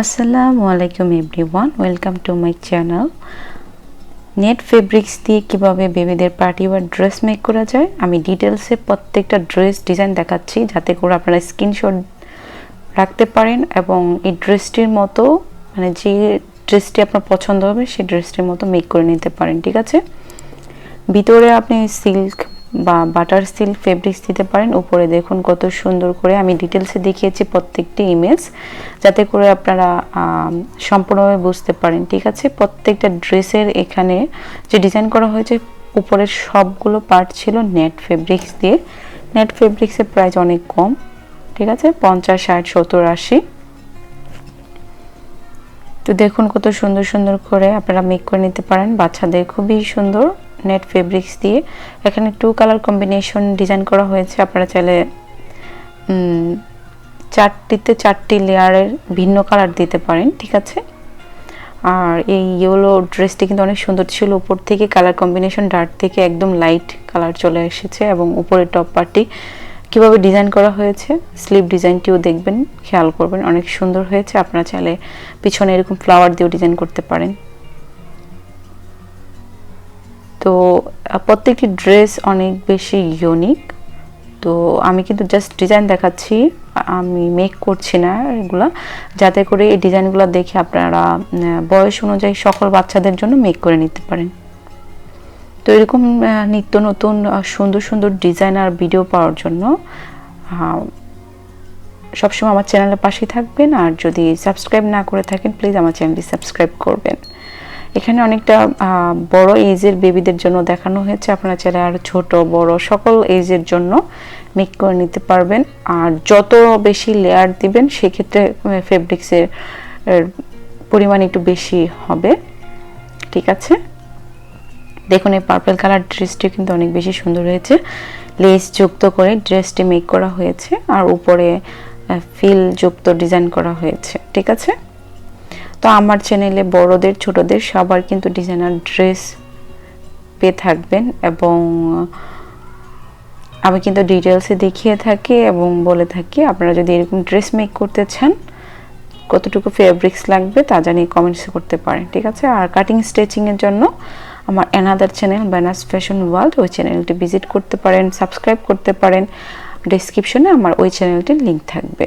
আসসালামু আলাইকুম everyone, welcome to my channel. Net fabrics দিয়ে কীভাবে বেবিদের পার্টি ওয়্যার ড্রেস মেক করা যায় আমি ডিটেলসে প্রত্যেকটা ড্রেস ডিজাইন দেখাচ্ছি, যাতে করে আপনারা স্ক্রিনশট রাখতে পারেন এবং এই ড্রেসটির মতো মানে যে ড্রেসটি আপনার পছন্দ হবে সেই ড্রেসটির মতো মেক করে নিতে পারেন। ঠিক আছে, ভিতরে আপনি সিল্ক বা বাটার সিল্ক ফেব্রিক্স দিতে পারেন। উপরে দেখুন কত সুন্দর করে আমি ডিটেলসে দেখিয়েছি প্রত্যেকটি ইমেজ, যাতে করে আপনারা সম্পূর্ণভাবে বুঝতে পারেন। ঠিক আছে, প্রত্যেকটা ড্রেসের এখানে যে ডিজাইন করা হয়েছে উপরের সবগুলো পার্ট ছিল নেট ফেব্রিক্স দিয়ে। নেট ফেব্রিক্সের প্রাইস অনেক কম, ঠিক আছে, 50, 60, 70, 80। তো দেখুন কত সুন্দর সুন্দর করে আপনারা মেক করে নিতে পারেন বাচ্চাদের, খুবই সুন্দর নেট ফেব্রিক্স দিয়ে। এখানে 2 কালার কম্বিনেশন ডিজাইন করা হয়েছে, আপনারা চাইলে 4টি লেয়ারের ভিন্ন কালার দিতে পারেন। ঠিক আছে, আর এই ইয়েলো ড্রেসটি কিন্তু অনেক সুন্দর ছিল, উপর থেকে কালার কম্বিনেশন ডার্ক থেকে একদম লাইট কালার চলে এসেছে এবং উপরের টপ পার্টটি কীভাবে ডিজাইন করা হয়েছে, স্লিভ ডিজাইনটিও দেখবেন, খেয়াল করবেন, অনেক সুন্দর হয়েছে। আপনারা চাইলে পিছনে এরকম ফ্লাওয়ার দিয়েও ডিজাইন করতে পারেন। তো প্রত্যেকটি ড্রেস অনেক বেশি ইউনিক। তো আমি কিন্তু জাস্ট ডিজাইন দেখাচ্ছি, আমি মেক করছি না এগুলা, যাতে করে এই ডিজাইনগুলো দেখে আপনারা বয়স অনুযায়ী সকল বাচ্চাদের জন্য মেক করে নিতে পারেন। তো এরকম নিত্য নতুন সুন্দর সুন্দর ডিজাইন আর ভিডিও পাওয়ার জন্য সবসময় আমার চ্যানেলের পাশেই থাকবেন। আর যদি সাবস্ক্রাইব না করে থাকেন প্লিজ আমার চ্যানেলটি সাবস্ক্রাইব করবেন। এখানে অনেকটা বড় এজের বেবিদের জন্য দেখানো হয়েছে, আপনারা চাইলে আর ছোট বড় সকল এজের জন্য মেক করে নিতে পারবেন। আর যত বেশি লেয়ার দিবেন সেক্ষেত্রে ফেব্রিক্সের পরিমাণ একটু বেশি হবে। ঠিক আছে, দেখুন এই পার্পল কালার ড্রেসটি কিন্তু অনেক বেশি সুন্দর হয়েছে, লেস যুক্ত করে ড্রেসটি মেক করা হয়েছে আর উপরে ফিল যুক্ত ডিজাইন করা হয়েছে। ঠিক আছে, তো আমার চ্যানেলে বড়দের ছোটদের সবার কিন্তু ডিজাইনার ড্রেস পেয়ে থাকবেন এবং আমি কিন্তু ডিটেলসে দেখিয়ে থাকি এবং বলে থাকি। আপনারা যদি এরকম ড্রেস মেক করতে চান কতটুকু ফেব্রিক্স লাগবে তা জানিয়ে কমেন্টস করতে পারেন। ঠিক আছে, আর কাটিং স্টিচিংয়ের জন্য আমার অ্যানাদার চ্যানেল ব্যানাস ফ্যাশন ওয়ার্ল্ড, ওই চ্যানেলটি ভিজিট করতে পারেন, সাবস্ক্রাইব করতে পারেন। ডেসক্রিপশনে আমার ওই চ্যানেলটির লিঙ্ক থাকবে।